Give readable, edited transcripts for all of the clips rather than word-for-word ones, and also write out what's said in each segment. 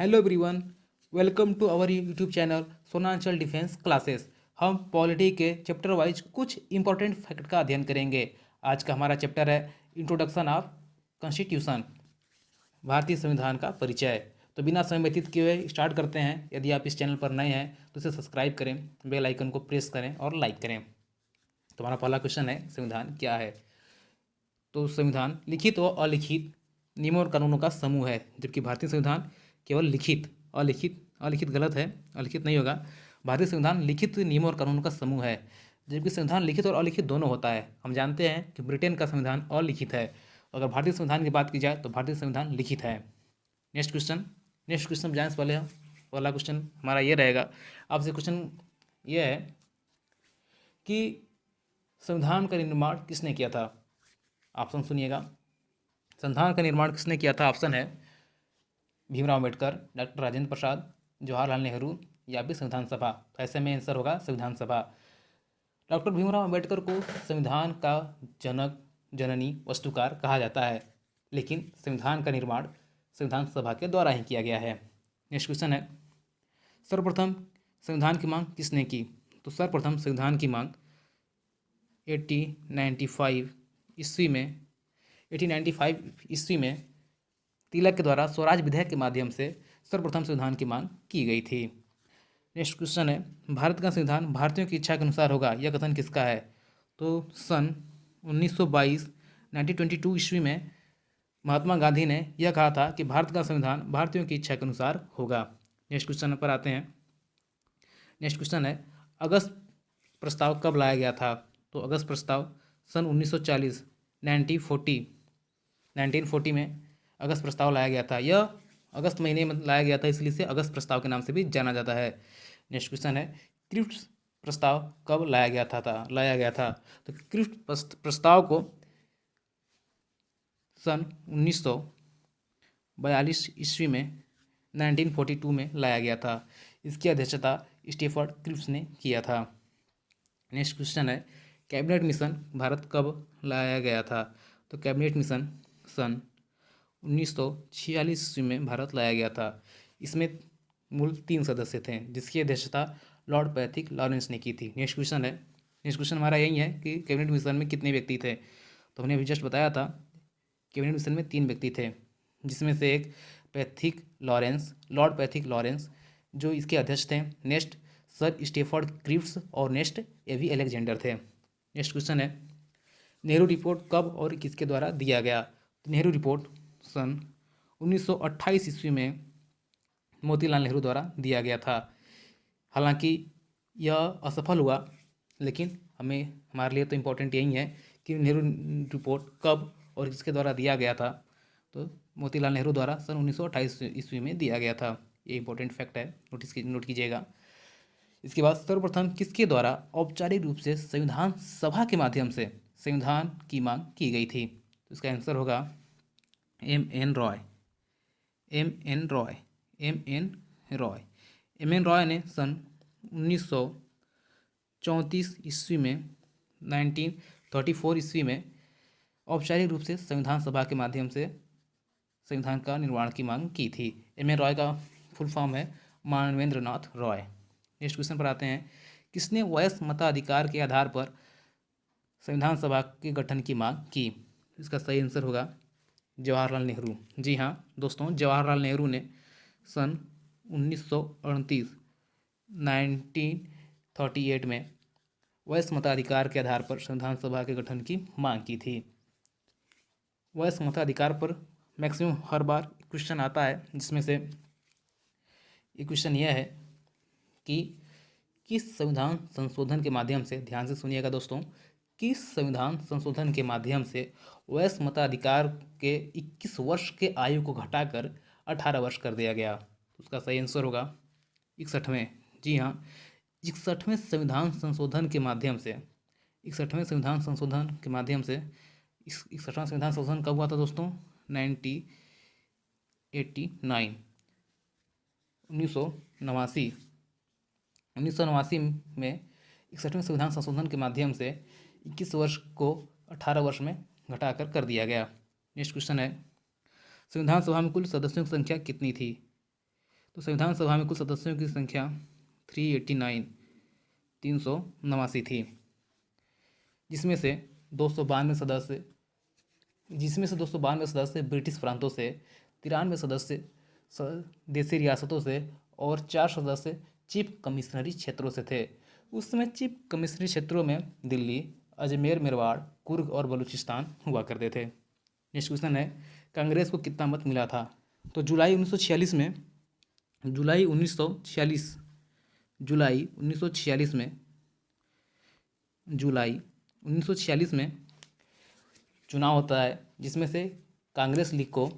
Hello everyone, welcome to our YouTube channel Sonanchal defence classes. हम polity के chapter wise कुछ important fact का अध्ययन करेंगे। आज का हमारा चैप्टर है इंट्रोडक्शन ऑफ कॉन्स्टिट्यूशन, भारतीय संविधान का परिचय। तो बिना समय व्यतीत किए हुए स्टार्ट करते हैं। यदि आप इस चैनल पर नए हैं तो इसे सब्सक्राइब करें, बेल आइकन को प्रेस करें और लाइक करें। तो हमारा पहला क्वेश्चन है, संविधान क्या है? तो संविधान लिखित व अलिखित नियमों और कानूनों का समूह है, जबकि भारतीय संविधान केवल लिखित, अलिखित गलत है, अलिखित नहीं होगा। भारतीय संविधान लिखित नियमों और कानूनों का समूह है, जबकि संविधान लिखित और अलिखित दोनों होता है। हम जानते हैं कि ब्रिटेन का संविधान अलिखित है। अगर भारतीय संविधान की बात की जाए तो भारतीय संविधान लिखित है। नेक्स्ट क्वेश्चन जाने से पहले पहला क्वेश्चन हमारा ये रहेगा, आपसे क्वेश्चन ये है कि संविधान का निर्माण किसने किया था? ऑप्शन सुनिएगा। संविधान का निर्माण किसने किया था? ऑप्शन है भीमराव अम्बेडकर, डॉक्टर राजेंद्र प्रसाद, जवाहरलाल नेहरू या फिर संविधान सभा। तो ऐसे में आंसर होगा संविधान सभा। डॉक्टर भीमराव अम्बेडकर को संविधान का जनक, जननी, वस्तुकार कहा जाता है, लेकिन संविधान का निर्माण संविधान सभा के द्वारा ही किया गया है। नेक्स्ट क्वेश्चन है, सर्वप्रथम संविधान की मांग किसने की? तो सर्वप्रथम संविधान की मांग 1895 ईस्वी में 1895 ईस्वी में तिलक के द्वारा स्वराज विधेयक के माध्यम से सर्वप्रथम संविधान की मांग की गई थी। नेक्स्ट क्वेश्चन है, भारत का संविधान भारतीयों की इच्छा के अनुसार होगा, यह कथन किसका है? तो सन 1922 1922 ईस्वी में महात्मा गांधी ने यह कहा था कि भारत का संविधान भारतीयों की इच्छा के अनुसार होगा। नेक्स्ट क्वेश्चन पर आते हैं। नेक्स्ट क्वेश्चन है, अगस्त प्रस्ताव कब लाया गया था? तो अगस्त प्रस्ताव सन 1940 1940 में अगस्त प्रस्ताव लाया गया था। यह अगस्त महीने में लाया गया था, इसलिए इसे अगस्त प्रस्ताव के नाम से भी जाना जाता है। नेक्स्ट क्वेश्चन है, क्रिप्स प्रस्ताव कब लाया गया था? तो क्रिप्स प्रस्ताव को सन 1942 ईस्वी में 1942 में लाया गया था। इसकी अध्यक्षता स्टीफर्ड क्रिप्स ने किया था। नेक्स्ट क्वेश्चन है, कैबिनेट मिशन भारत कब लाया गया था? तो कैबिनेट मिशन सन 1946 ईस्वी में भारत लाया गया था। इसमें मूल 3 सदस्य थे, जिसकी अध्यक्षता लॉर्ड पैथिक लॉरेंस ने की थी। नेक्स्ट क्वेश्चन हमारा यही है कि कैबिनेट मिशन में कितने व्यक्ति थे? तो हमने अभी जस्ट बताया था, कैबिनेट मिशन में 3 व्यक्ति थे, जिसमें से एक लॉर्ड पैथिक लॉरेंस जो इसके अध्यक्ष थे, नेक्स्ट सर स्टेफर्ड क्रिप्स और नेक्स्ट एवी अलेक्जेंडर थे। नेक्स्ट क्वेश्चन है, नेहरू रिपोर्ट कब और किसके द्वारा दिया गया? तो नेहरू रिपोर्ट सन 1928 ईस्वी में मोतीलाल नेहरू द्वारा दिया गया था। हालांकि यह असफल हुआ, लेकिन हमारे लिए तो इम्पोर्टेंट यही है कि नेहरू रिपोर्ट कब और किसके द्वारा दिया गया था। तो मोतीलाल नेहरू द्वारा सन 1928 ईस्वी में दिया गया था। ये इंपॉर्टेंट फैक्ट है, नोट कीजिएगा। इसके बाद सर्वप्रथम किसके द्वारा औपचारिक रूप से संविधान सभा के माध्यम से संविधान की मांग की गई थी? तो इसका आंसर होगा M N Roy. M N Roy ने सन 1934 ईस्वी में 1934 ईस्वी में औपचारिक रूप से संविधान सभा के माध्यम से संविधान का निर्माण की मांग की थी। एम एन रॉय का फुल फॉर्म है मानवेंद्र नाथ रॉय। नेक्स्ट क्वेश्चन पर आते हैं, किसने वयस्क मताधिकार के आधार पर संविधान सभा के गठन की मांग की? इसका सही आंसर होगा जवाहरलाल नेहरू। जी हाँ दोस्तों, जवाहरलाल नेहरू ने सन 1938 1938 में वयस्क मताधिकार के आधार पर संविधान सभा के गठन की मांग की थी। वयस्क मताधिकार पर मैक्सिमम हर बार क्वेश्चन आता है, जिसमें से एक क्वेश्चन यह है कि किस संविधान संशोधन के माध्यम से, ध्यान से सुनिएगा दोस्तों, किस संविधान संशोधन के माध्यम से वयस्क मताधिकार के 21 वर्ष के आयु को घटाकर 18 वर्ष कर दिया गया? तो उसका सही आंसर होगा 61वें। जी हाँ, 61वें संविधान संशोधन के माध्यम से 61वें संविधान संशोधन के माध्यम से 61वां संविधान संशोधन कब हुआ था दोस्तों? 1989 1989 में 61वें संविधान संशोधन के माध्यम से 21 वर्ष को 18 वर्ष में घटाकर कर दिया गया। नेक्स्ट क्वेश्चन है, संविधान सभा में कुल सदस्यों की संख्या कितनी थी? तो संविधान सभा में कुल सदस्यों की संख्या 389 389 थी, जिसमें से 292 सदस्य ब्रिटिश प्रांतों से, 93 सदस्य देसी रियासतों से और 4 सदस्य चीफ कमिश्नरी क्षेत्रों से थे। उस समय चीफ कमिश्नरी क्षेत्रों में दिल्ली, अजमेर, मेवाड़, कुर्ग और बलूचिस्तान हुआ करते थे। नेक्स्ट क्वेश्चन है, कांग्रेस को कितना मत मिला था? तो जुलाई 1946 में चुनाव होता है, जिसमें से कांग्रेस लीग को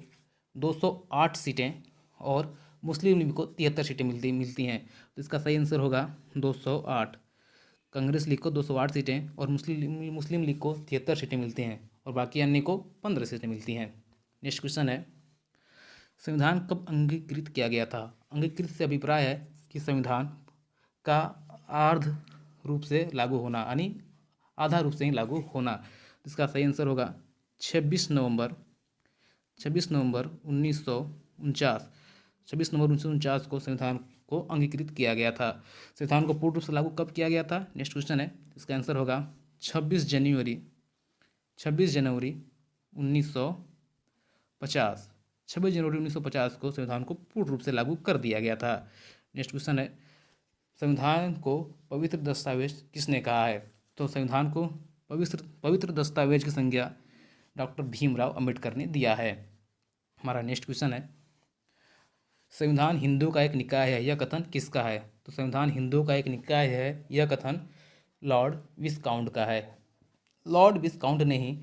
208 सीटें और मुस्लिम लीग को 73 सीटें मिलती हैं। तो इसका सही आंसर होगा 208। कांग्रेस लीग को 208 सीटें और मुस्लिम लीग को 73 सीटें मिलती हैं और बाकी अन्य को 15 सीटें मिलती हैं। नेक्स्ट क्वेश्चन है, संविधान कब अंगीकृत किया गया था? अंगीकृत से अभिप्राय है कि संविधान का आधा रूप से लागू होना, यानी आधा रूप से ही लागू होना। इसका सही आंसर होगा 26 नवंबर 1949 को संविधान को अंगीकृत किया गया था। संविधान को पूर्ण रूप से लागू कब किया गया था? नेक्स्ट क्वेश्चन है, इसका आंसर होगा 26 जनवरी 1950। 26 जनवरी 1950 को संविधान को पूर्ण रूप से लागू कर दिया गया था। नेक्स्ट क्वेश्चन है, संविधान को पवित्र दस्तावेज किसने कहा है? तो संविधान को पवित्र दस्तावेज की संज्ञा डॉक्टर भीमराव अंबेडकर ने दिया है। हमारा नेक्स्ट क्वेश्चन है, संविधान हिंदू का एक निकाय है, यह कथन किसका है? तो संविधान हिंदू का एक निकाय है, यह कथन लॉर्ड विस्काउंट का है। लॉर्ड विस्काउंट ने ही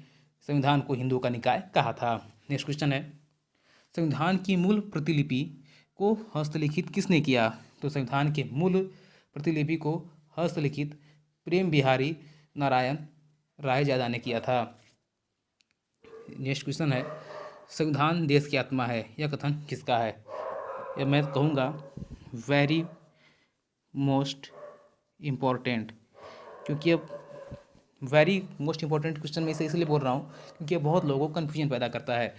संविधान को हिंदू का निकाय कहा था। नेक्स्ट क्वेश्चन है, संविधान की मूल प्रतिलिपि को हस्तलिखित किसने किया? तो संविधान के मूल प्रतिलिपि को हस्तलिखित प्रेम बिहारी नारायण रायजादा ने किया था। नेक्स्ट क्वेश्चन है, संविधान देश की आत्मा है, यह कथन किसका है? यह मैं कहूँगा वेरी मोस्ट इम्पॉर्टेंट, क्योंकि अब वेरी मोस्ट इम्पॉर्टेंट क्वेश्चन मैं इसे इसलिए बोल रहा हूँ क्योंकि बहुत लोगों को कन्फ्यूजन पैदा करता है।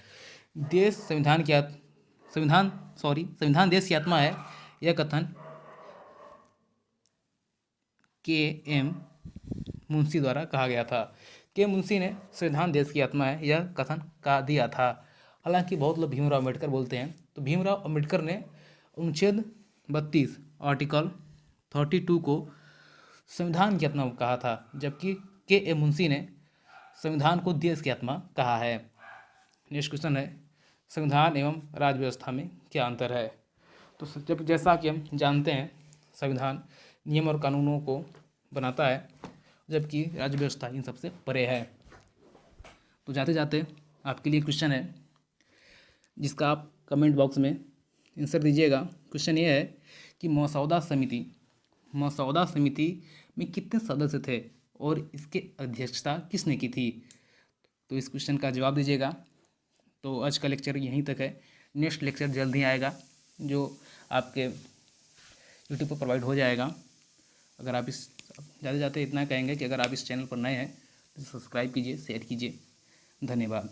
संविधान देश की आत्मा है, यह कथन के.एम. मुंशी द्वारा कहा गया था। के मुंशी ने संविधान देश की आत्मा है यह कथन कहा दिया था। हालांकि बहुत लोग भीमराव अम्बेडकर बोलते हैं, तो भीमराव अम्बेडकर ने अनुच्छेद 32 आर्टिकल 32 को संविधान की आत्मा कहा था, जबकि के.एम. मुंशी ने संविधान को देश की आत्मा कहा है। नेक्स्ट क्वेश्चन है, संविधान एवं राज्य व्यवस्था में क्या अंतर है? तो जैसा कि हम जानते हैं, संविधान नियम और कानूनों को बनाता है, जबकि राज्य व्यवस्था इन सबसे परे है। तो जाते जाते आपके लिए क्वेश्चन है, जिसका आप कमेंट बॉक्स में आंसर दीजिएगा। क्वेश्चन ये है कि मसौदा समिति में कितने सदस्य थे और इसके अध्यक्षता किसने की थी? तो इस क्वेश्चन का जवाब दीजिएगा। तो आज का लेक्चर यहीं तक है। नेक्स्ट लेक्चर जल्द ही आएगा, जो आपके यूट्यूब पर प्रोवाइड हो जाएगा। अगर आप इस जाते जाते इतना कहेंगे कि अगर आप इस चैनल पर नए हैं तो सब्सक्राइब कीजिए, शेयर कीजिए। धन्यवाद।